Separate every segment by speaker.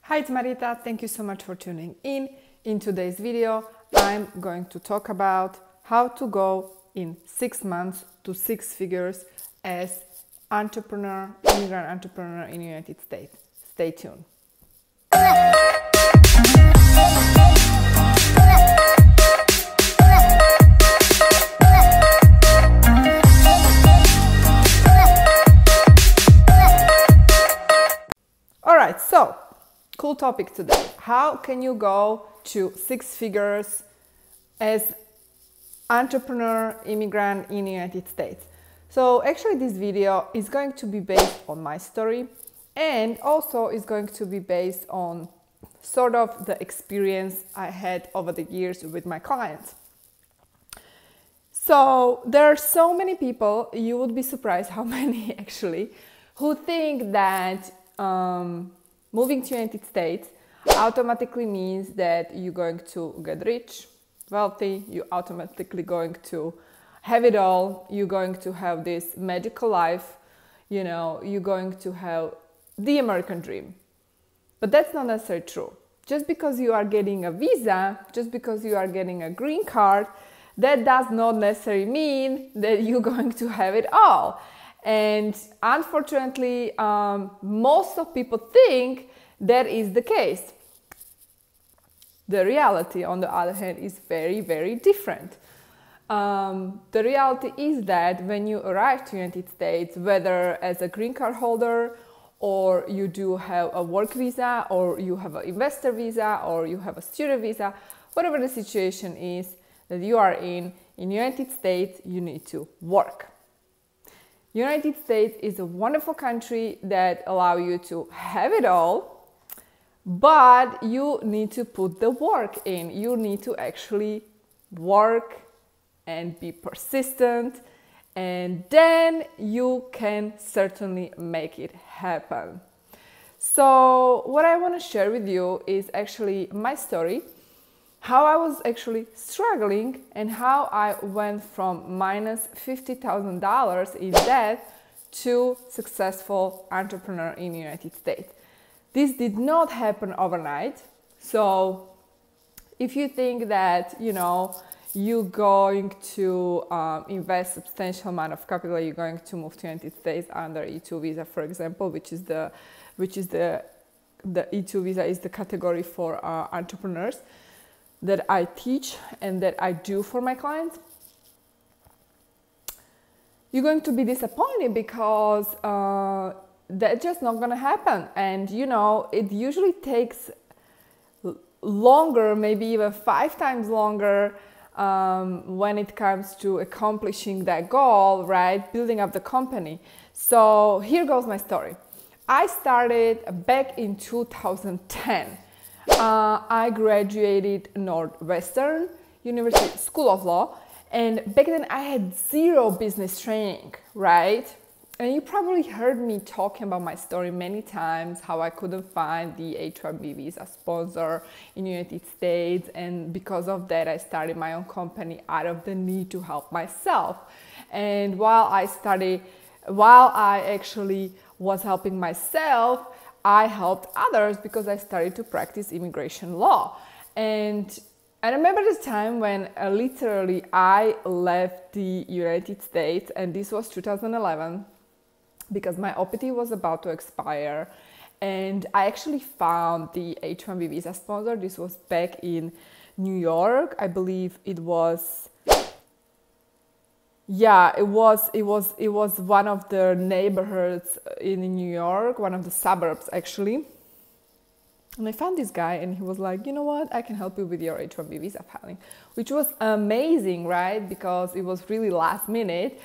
Speaker 1: Hi, it's Marieta. Thank you so much for tuning in. In today's video, I'm going to talk about how to go in 6 months to 6 figures as immigrant entrepreneur in the United States. Stay tuned. All right, so cool topic today. How can you go to 6 figures as entrepreneur immigrant in the United States? So actually this video is going to be based on my story and also is going to be based on sort of the experience I had over the years with my clients. So there are so many people, you would be surprised how many actually, who think that moving to the United States automatically means that you're going to get rich, wealthy, you're automatically going to have it all, you're going to have this magical life, you know, you're going to have the American dream. But that's not necessarily true. Just because you are getting a visa, just because you are getting a green card, that does not necessarily mean that you're going to have it all. And unfortunately, most of people think that is the case. The reality, on the other hand, is very, very different. The reality is that when you arrive to the United States, whether as a green card holder, or you do have a work visa, or you have an investor visa, or you have a student visa, whatever the situation is that you are in the United States, you need to work. United States is a wonderful country that allows you to have it all, but you need to put the work in. You need to actually work and be persistent, and then you can certainly make it happen. So what I want to share with you is actually my story, how I was actually struggling and how I went from minus $50,000 in debt to successful entrepreneur in the United States. This did not happen overnight. So if you think that, you know, you're going to invest substantial amount of capital, you're going to move to the United States under E2 visa, for example, which is the E2 visa is the category for entrepreneurs that I teach and that I do for my clients, you're going to be disappointed because that's just not going to happen. And you know, it usually takes longer, maybe even 5 times longer when it comes to accomplishing that goal, right? Building up the company. So here goes my story. I started back in 2010. I graduated Northwestern University School of Law, and back then I had 0 business training, right? And you probably heard me talking about my story many times, how I couldn't find the H-1B visa sponsor in the United States, and because of that I started my own company out of the need to help myself. And while I actually was helping myself, I helped others because I started to practice immigration law. And I remember the time when literally I left the United States, and this was 2011, because my OPT was about to expire, and I actually found the H-1B visa sponsor. This was back in New York. I believe it was, yeah, it was one of the neighborhoods in New York, one of the suburbs actually. And I found this guy, and he was like, you know what, I can help you with your H-1B visa filing, which was amazing, right? Because it was really last minute.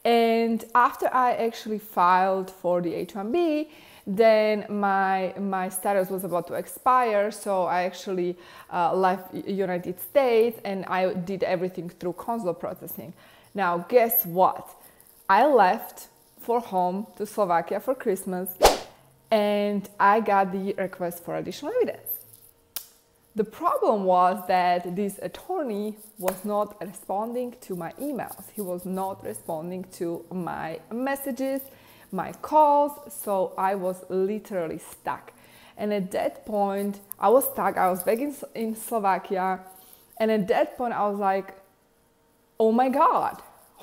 Speaker 1: And after I actually filed for the H-1B, then my status was about to expire, so I actually left United States and I did everything through consular processing. Now, guess what? I left for home to Slovakia for Christmas, and I got the request for additional evidence. The problem was that this attorney was not responding to my emails. He was not responding to my messages, my calls, so I was literally stuck. And at that point, I was stuck. I was back in Slovakia. And at that point, I was like, oh my God,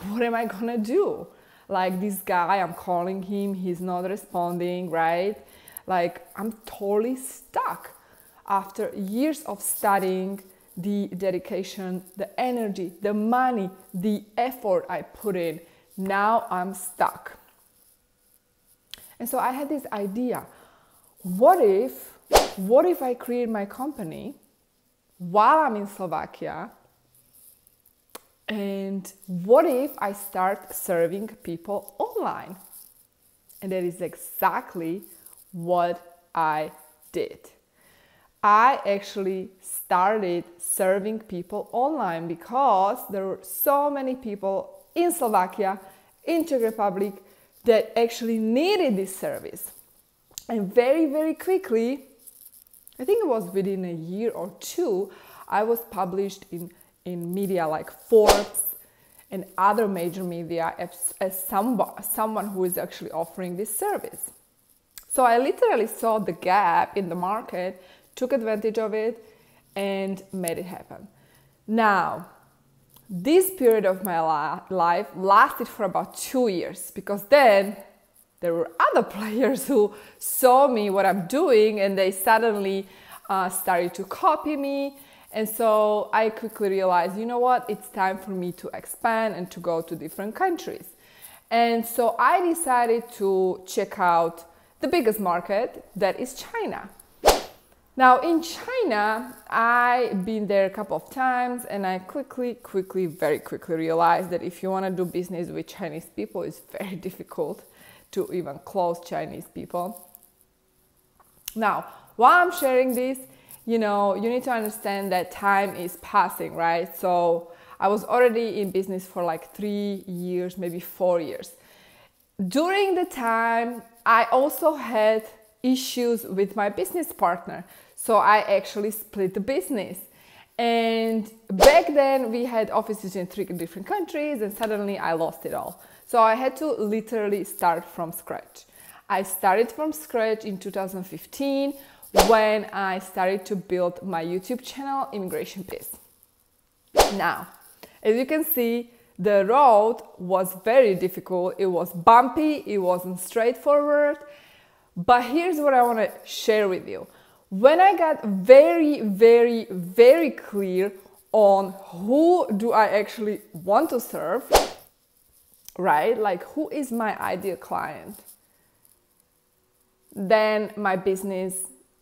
Speaker 1: what am I gonna do? Like, this guy, I'm calling him, he's not responding, right? Like, I'm totally stuck. After years of studying, the dedication, the energy, the money, the effort I put in, now I'm stuck. And so I had this idea, what if I create my company while I'm in Slovakia? And what if I start serving people online? And that is exactly what I did. I actually started serving people online because there were so many people in Slovakia, in Czech Republic, that actually needed this service. And very, very quickly, I think it was within a year or two, I was published in media like Forbes and other major media as someone who is actually offering this service. So I literally saw the gap in the market, took advantage of it, and made it happen. Now, this period of my life lasted for about 2 years, because then there were other players who saw me, what I'm doing, and they suddenly started to copy me. And so I quickly realized, you know what, it's time for me to expand and to go to different countries. And so I decided to check out the biggest market, that is China. Now in China, I've been there a couple of times, and I very quickly realized that if you want to do business with Chinese people, it's very difficult to even close Chinese people. Now, while I'm sharing this, you know, you need to understand that time is passing, right? So I was already in business for like 3 years, maybe 4 years. During the time, I also had issues with my business partner. So I actually split the business. And back then we had offices in 3 different countries, and suddenly I lost it all. So I had to literally start from scratch. I started from scratch in 2015 when I started to build my YouTube channel, ImmigrationBiz. Now, as you can see, the road was very difficult. It was bumpy, it wasn't straightforward. But here's what I want to share with you. When I got very clear on who do I actually want to serve, right? Like, who is my ideal client? Then my business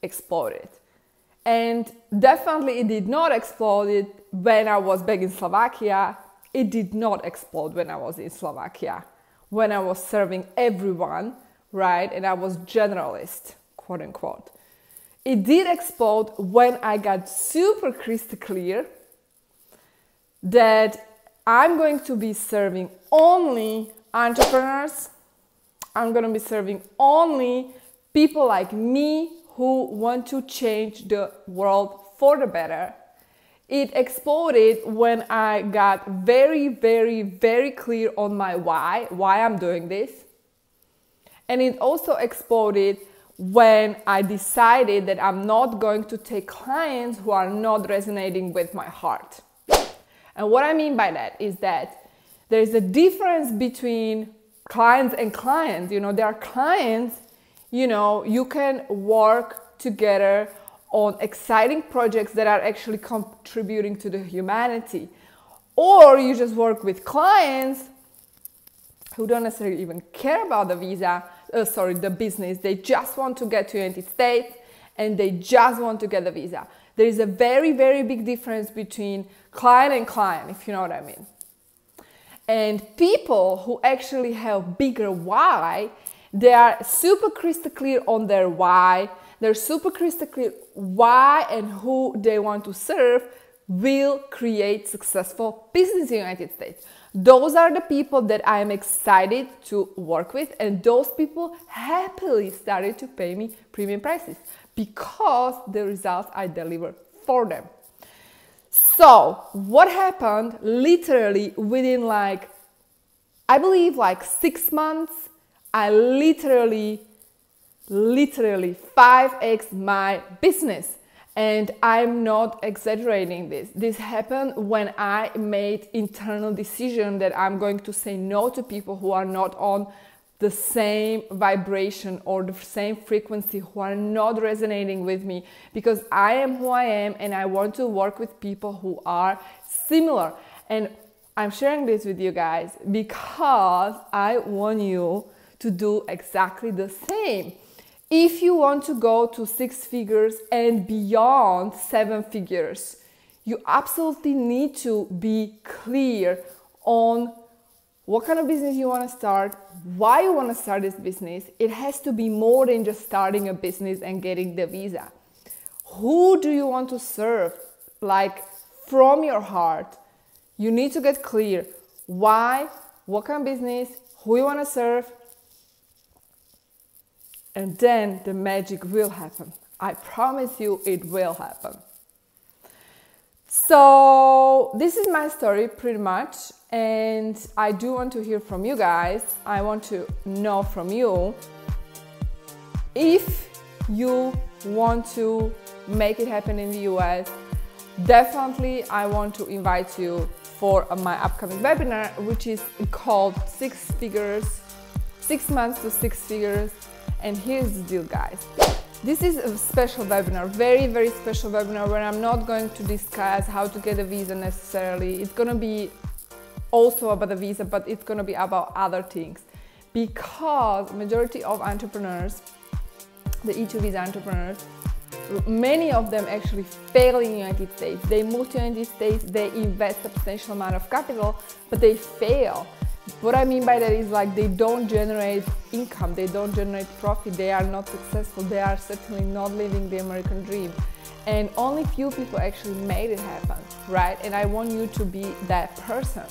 Speaker 1: exploded. And definitely it did not explode when I was back in Slovakia. It did not explode when I was in Slovakia, when I was serving everyone, right? And I was generalist, quote unquote. It did explode when I got super crystal clear that I'm going to be serving only entrepreneurs. I'm going to be serving only people like me who want to change the world for the better. It exploded when I got very clear on my why I'm doing this. And it also exploded when I decided that I'm not going to take clients who are not resonating with my heart. And what I mean by that is that there is a difference between clients and clients. You know, there are clients, you know, you can work together on exciting projects that are actually contributing to the humanity. Or you just work with clients who don't necessarily even care about the the business. They just want to get to the United States and they just want to get the visa. There is a very big difference between client and client, if you know what I mean. And people who actually have bigger why, they are super crystal clear on their why. They're super crystal clear why and who they want to serve, will create successful business in the United States. Those are the people that I am excited to work with, and those people happily started to pay me premium prices because the results I deliver for them. So what happened literally within I believe 6 months, I literally literally 5x my business. And I'm not exaggerating this. This happened when I made internal decision that I'm going to say no to people who are not on the same vibration or the same frequency, who are not resonating with me, because I am who I am and I want to work with people who are similar. And I'm sharing this with you guys because I want you to do exactly the same. If you want to go to 6 figures and beyond 7 figures, you absolutely need to be clear on what kind of business you want to start, why you want to start this business. It has to be more than just starting a business and getting the visa. Who do you want to serve? Like from your heart, you need to get clear. Why, what kind of business, who you want to serve, and then the magic will happen. I promise you it will happen. So this is my story pretty much, and I do want to hear from you guys. I want to know from you if you want to make it happen in the US. Definitely I want to invite you for my upcoming webinar, which is called 6 months to 6 figures. And here's the deal, guys. This is a special webinar, very, very special webinar, where I'm not going to discuss how to get a visa necessarily. It's gonna be also about a visa, but it's gonna be about other things. Because majority of entrepreneurs, the E2 visa entrepreneurs, many of them actually fail in the United States. They move to the United States, they invest a substantial amount of capital, but they fail. What I mean by that is like they don't generate income, they don't generate profit, they are not successful, they are certainly not living the American dream. And only few people actually made it happen, right? And I want you to be that person.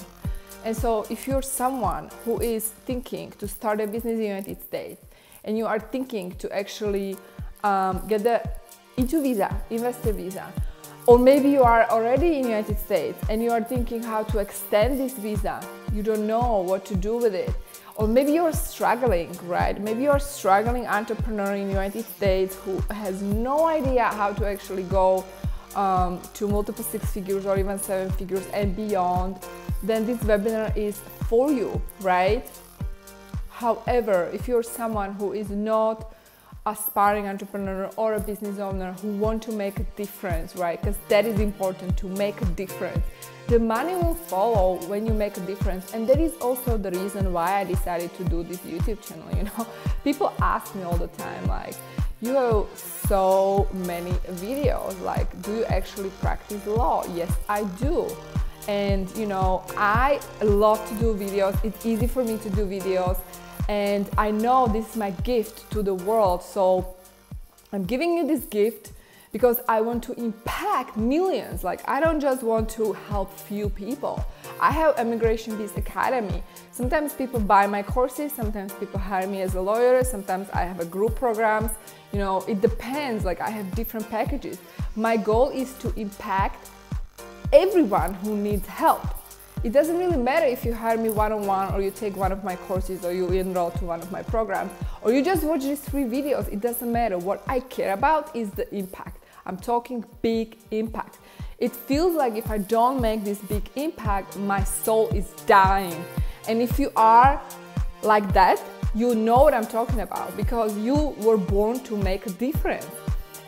Speaker 1: And so if you're someone who is thinking to start a business in the United States, and you are thinking to actually get the E2 visa, investor visa, or maybe you are already in the United States and you are thinking how to extend this visa, you don't know what to do with it. Or maybe you're struggling, right? Maybe you're a struggling entrepreneur in the United States who has no idea how to actually go to multiple 6 figures or even 7 figures and beyond. Then this webinar is for you, right? However, if you're someone who is not aspiring entrepreneur or a business owner who want to make a difference, right? Because that is important, to make a difference. The money will follow when you make a difference. And that is also the reason why I decided to do this YouTube channel, you know. People ask me all the time, like, you have so many videos, like, do you actually practice law? Yes, I do. And, you know, I love to do videos. It's easy for me to do videos. And I know this is my gift to the world, so I'm giving you this gift because I want to impact millions. Like, I don't just want to help few people. I have ImmigrationBiz Academy. Sometimes people buy my courses, sometimes people hire me as a lawyer, sometimes I have a group programs. You know, it depends, like I have different packages. My goal is to impact everyone who needs help. It doesn't really matter if you hire me one-on-one or you take one of my courses or you enroll to one of my programs or you just watch these 3 videos. It doesn't matter. What I care about is the impact. I'm talking big impact. It feels like if I don't make this big impact, my soul is dying. And if you are like that, you know what I'm talking about because you were born to make a difference.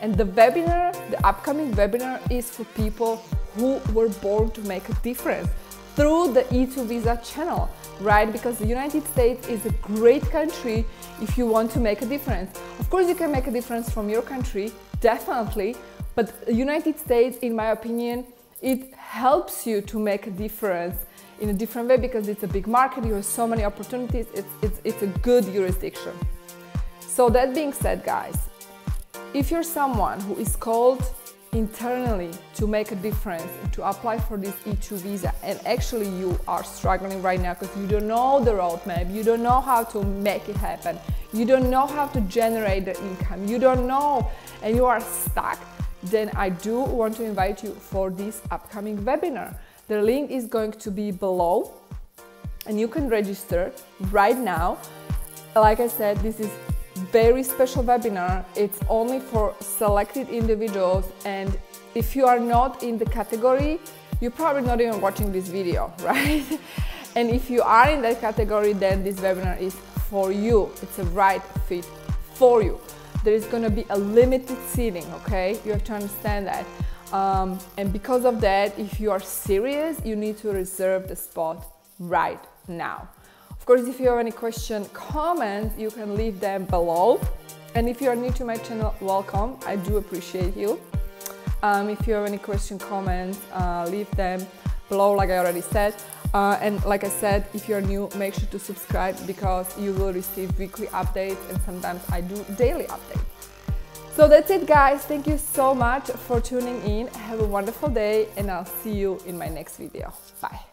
Speaker 1: And the webinar, the upcoming webinar, is for people who were born to make a difference through the E2 visa channel, right? Because the United States is a great country if you want to make a difference. Of course, you can make a difference from your country, definitely, but the United States, in my opinion, it helps you to make a difference in a different way because it's a big market, you have so many opportunities, it's a good jurisdiction. So that being said, guys, if you're someone who is called internally to make a difference and to apply for this E2 visa, and actually you are struggling right now because you don't know the roadmap, you don't know how to make it happen, you don't know how to generate the income, you don't know, and you are stuck, then I do want to invite you for this upcoming webinar. The link is going to be below and you can register right now. Like I said, this is very special webinar. It's only for selected individuals, and if you are not in the category, you're probably not even watching this video, right? And if you are in that category, then this webinar is for you. It's a right fit for you. There is going to be a limited seating, okay? You have to understand that. And because of that, if you are serious, you need to reserve the spot right now. Of course, if you have any question, comments, you can leave them below. And if you are new to my channel, welcome. I do appreciate you. If you have any question, comments, leave them below, like I already said. And like I said, if you're new, make sure to subscribe because you will receive weekly updates, and sometimes I do daily updates. So that's it, guys. Thank you so much for tuning in. Have a wonderful day, and I'll see you in my next video. Bye.